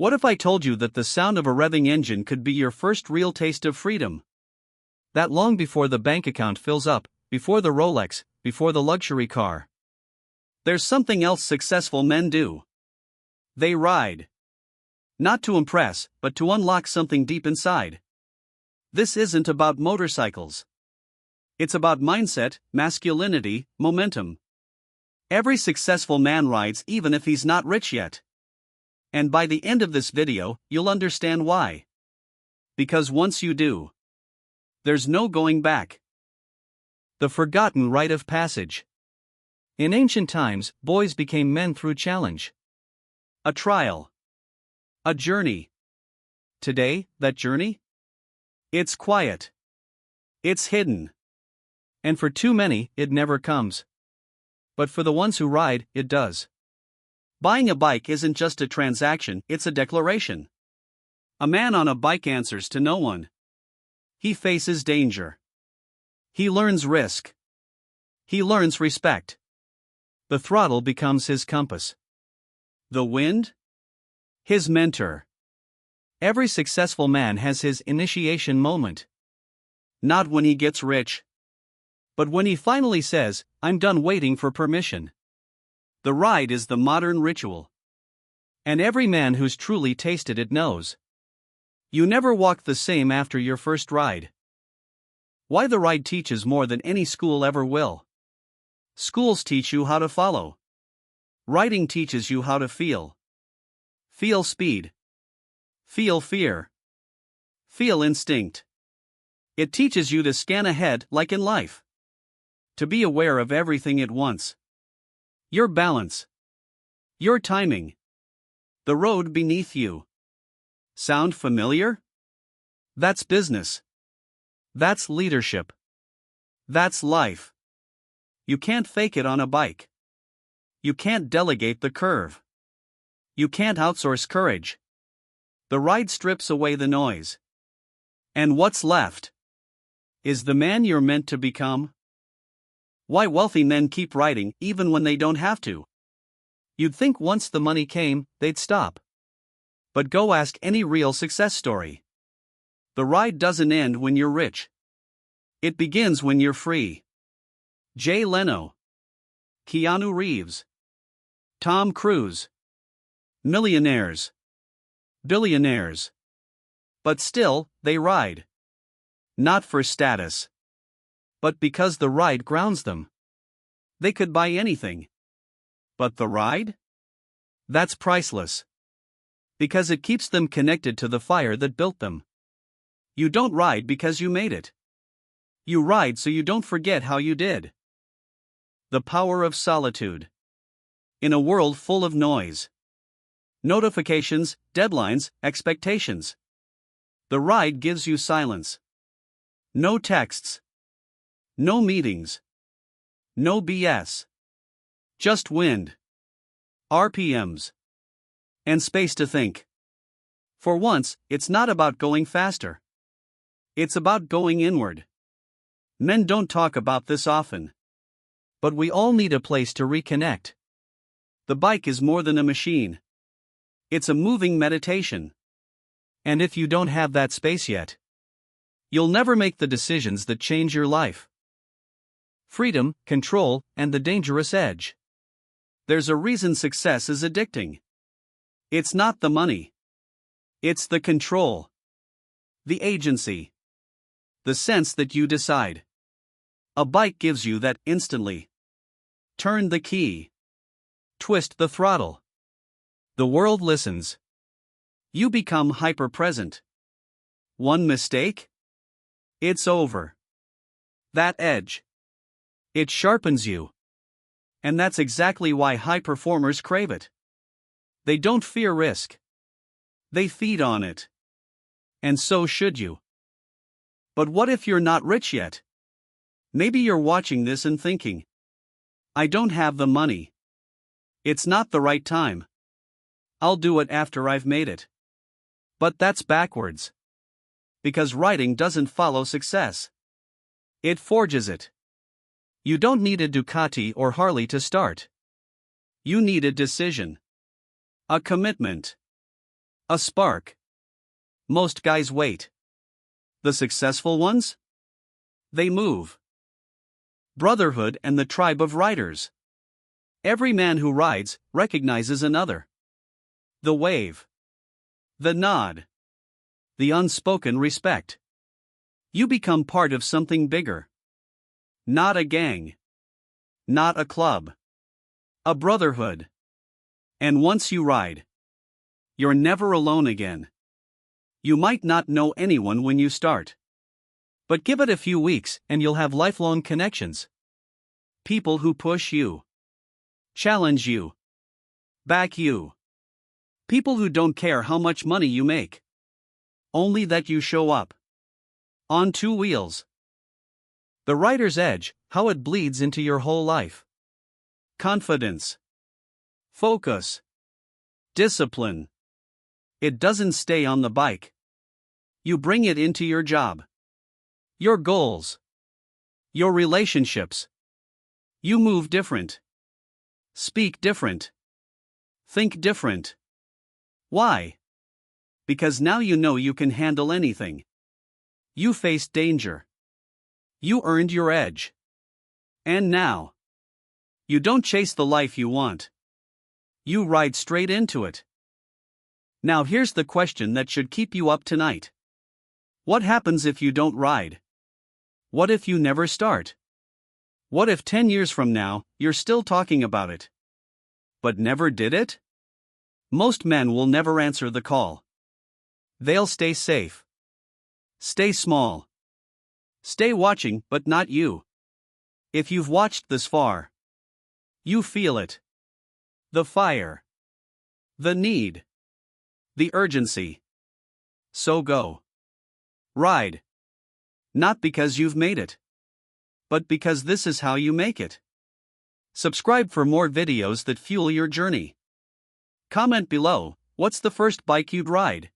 What if I told you that the sound of a revving engine could be your first real taste of freedom? That long before the bank account fills up, before the Rolex, before the luxury car. There's something else successful men do. They ride. Not to impress, but to unlock something deep inside. This isn't about motorcycles. It's about mindset, masculinity, momentum. Every successful man rides even if he's not rich yet. And by the end of this video, you'll understand why. Because once you do, there's no going back. The forgotten rite of passage. In ancient times, boys became men through challenge. A trial. A journey. Today, that journey? It's quiet. It's hidden. And for too many, it never comes. But for the ones who ride, it does. Buying a bike isn't just a transaction, it's a declaration. A man on a bike answers to no one. He faces danger. He learns risk. He learns respect. The throttle becomes his compass. The wind? His mentor. Every successful man has his initiation moment. Not when he gets rich, but when he finally says, "I'm done waiting for permission." The ride is the modern ritual. And every man who's truly tasted it knows. You never walk the same after your first ride. Why the ride teaches more than any school ever will. Schools teach you how to follow. Riding teaches you how to feel. Feel speed. Feel fear. Feel instinct. It teaches you to scan ahead like in life. To be aware of everything at once. Your balance. Your timing. The road beneath you. Sound familiar? That's business. That's leadership. That's life. You can't fake it on a bike. You can't delegate the curve. You can't outsource courage. The ride strips away the noise. And what's left is the man you're meant to become. Why wealthy men keep riding even when they don't have to. You'd think once the money came, they'd stop. But go ask any real success story. The ride doesn't end when you're rich. It begins when you're free. Jay Leno. Keanu Reeves. Tom Cruise. Millionaires. Billionaires. But still, they ride. Not for status. But because the ride grounds them. They could buy anything. But the ride? That's priceless. Because it keeps them connected to the fire that built them. You don't ride because you made it. You ride so you don't forget how you did. The power of solitude. In a world full of noise. Notifications, deadlines, expectations. The ride gives you silence. No texts. No meetings. No BS. Just wind. RPMs. And space to think. For once, it's not about going faster. It's about going inward. Men don't talk about this often. But we all need a place to reconnect. The bike is more than a machine. It's a moving meditation. And if you don't have that space yet, you'll never make the decisions that change your life. Freedom, control, and the dangerous edge. There's a reason success is addicting. It's not the money. It's the control. The agency. The sense that you decide. A bike gives you that instantly. Turn the key. Twist the throttle. The world listens. You become hyper-present. One mistake? It's over. That edge. It sharpens you. And that's exactly why high performers crave it. They don't fear risk. They feed on it. And so should you. But what if you're not rich yet? Maybe you're watching this and thinking, I don't have the money. It's not the right time. I'll do it after I've made it. But that's backwards. Because writing doesn't follow success. It forges it. You don't need a Ducati or Harley to start. You need a decision. A commitment. A spark. Most guys wait. The successful ones? They move. Brotherhood and the tribe of riders. Every man who rides recognizes another. The wave. The nod. The unspoken respect. You become part of something bigger. Not a gang. Not a club. A brotherhood. And once you ride, you're never alone again. You might not know anyone when you start. But give it a few weeks and you'll have lifelong connections. People who push you, challenge you, back you. People who don't care how much money you make. Only that you show up. On two wheels. The rider's edge, how it bleeds into your whole life. Confidence. Focus. Discipline. It doesn't stay on the bike. You bring it into your job. Your goals. Your relationships. You move different. Speak different. Think different. Why? Because now you know you can handle anything. You faced danger. You earned your edge. And now, you don't chase the life you want. You ride straight into it. Now here's the question that should keep you up tonight. What happens if you don't ride? What if you never start? What if 10 years from now, you're still talking about it? But never did it? Most men will never answer the call. They'll stay safe. Stay small. Stay watching, but not you. If you've watched this far, you feel it. The fire. The need. The urgency. So go. Ride. Not because you've made it, but because this is how you make it. Subscribe for more videos that fuel your journey. Comment below, what's the first bike you'd ride?